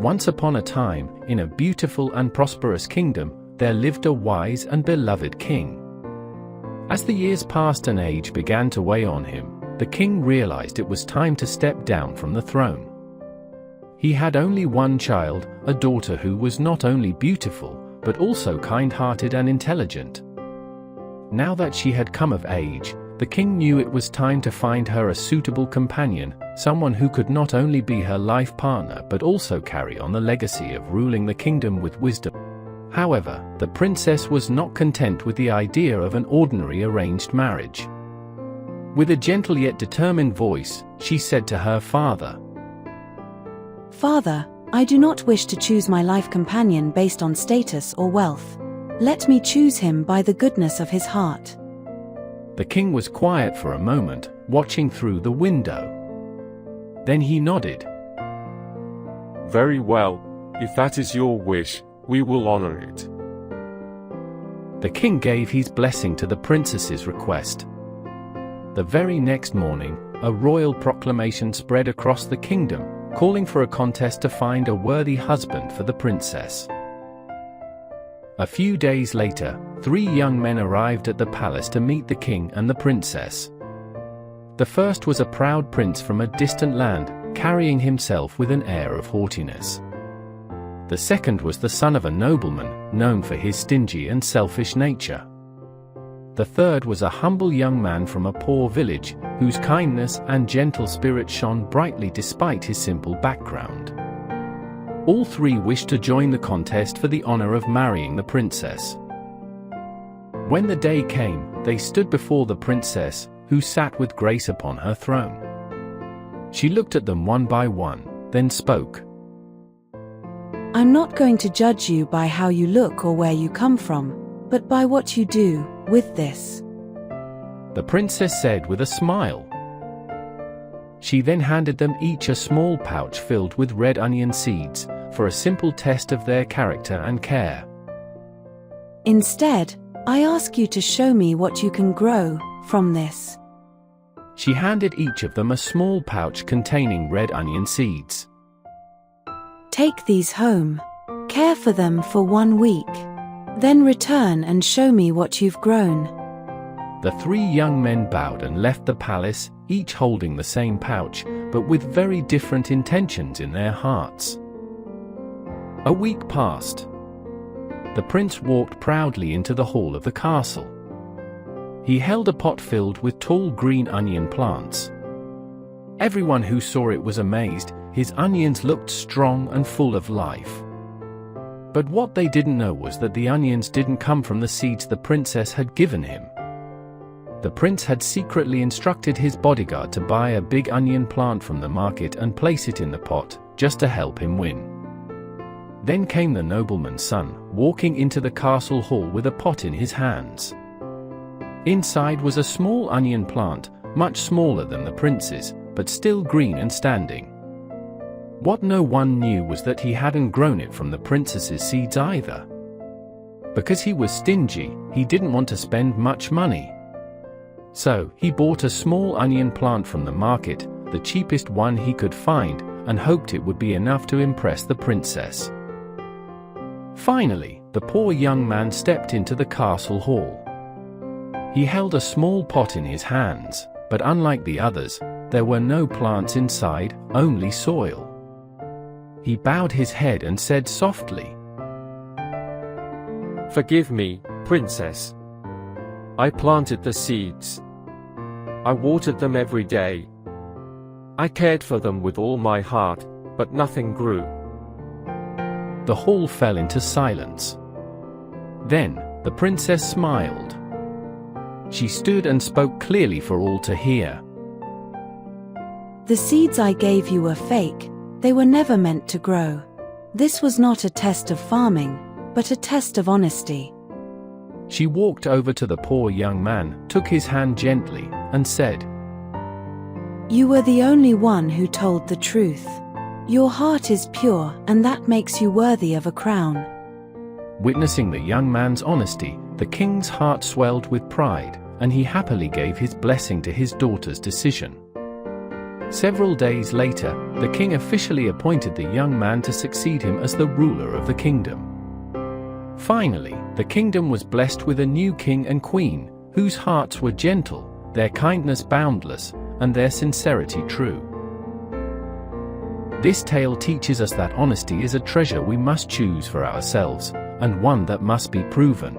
Once upon a time, in a beautiful and prosperous kingdom, there lived a wise and beloved king. As the years passed and age began to weigh on him, the king realized it was time to step down from the throne. He had only one child, a daughter who was not only beautiful, but also kind-hearted and intelligent. Now that she had come of age, the king knew it was time to find her a suitable companion, someone who could not only be her life partner but also carry on the legacy of ruling the kingdom with wisdom. However, the princess was not content with the idea of an ordinary arranged marriage. With a gentle yet determined voice, she said to her father, "Father, I do not wish to choose my life companion based on status or wealth. Let me choose him by the goodness of his heart." The king was quiet for a moment, watching through the window. Then he nodded. "Very well, if that is your wish, we will honor it." The king gave his blessing to the princess's request. The very next morning, a royal proclamation spread across the kingdom, calling for a contest to find a worthy husband for the princess. A few days later, 3 young men arrived at the palace to meet the king and the princess. The first was a proud prince from a distant land, carrying himself with an air of haughtiness. The second was the son of a nobleman, known for his stingy and selfish nature. The third was a humble young man from a poor village, whose kindness and gentle spirit shone brightly despite his simple background. All 3 wished to join the contest for the honor of marrying the princess. When the day came, they stood before the princess, who sat with grace upon her throne. She looked at them one by one, then spoke. "I'm not going to judge you by how you look or where you come from, but by what you do with this," the princess said with a smile. She then handed them each a small pouch filled with red onion seeds, for a simple test of their character and care. "Instead, I ask you to show me what you can grow from this." She handed each of them a small pouch containing red onion seeds. "Take these home. Care for them for 1 week. Then return and show me what you've grown." The 3 young men bowed and left the palace, each holding the same pouch, but with very different intentions in their hearts. A week passed. The prince walked proudly into the hall of the castle. He held a pot filled with tall green onion plants. Everyone who saw it was amazed. His onions looked strong and full of life. But what they didn't know was that the onions didn't come from the seeds the princess had given him. The prince had secretly instructed his bodyguard to buy a big onion plant from the market and place it in the pot, just to help him win. Then came the nobleman's son, walking into the castle hall with a pot in his hands. Inside was a small onion plant, much smaller than the prince's, but still green and standing. What no one knew was that he hadn't grown it from the princess's seeds either. Because he was stingy, he didn't want to spend much money. So, he bought a small onion plant from the market, the cheapest one he could find, and hoped it would be enough to impress the princess. Finally, the poor young man stepped into the castle hall. He held a small pot in his hands, but unlike the others, there were no plants inside, only soil. He bowed his head and said softly, "Forgive me, princess. I planted the seeds. I watered them every day. I cared for them with all my heart, but nothing grew." The hall fell into silence. Then, the princess smiled. She stood and spoke clearly for all to hear. "The seeds I gave you were fake. They were never meant to grow. This was not a test of farming, but a test of honesty." She walked over to the poor young man, took his hand gently, and said, "You were the only one who told the truth. Your heart is pure, and that makes you worthy of a crown." Witnessing the young man's honesty, the king's heart swelled with pride, and he happily gave his blessing to his daughter's decision. Several days later, the king officially appointed the young man to succeed him as the ruler of the kingdom. Finally, the kingdom was blessed with a new king and queen, whose hearts were gentle, their kindness boundless, and their sincerity true. This tale teaches us that honesty is a treasure we must choose for ourselves, and one that must be proven.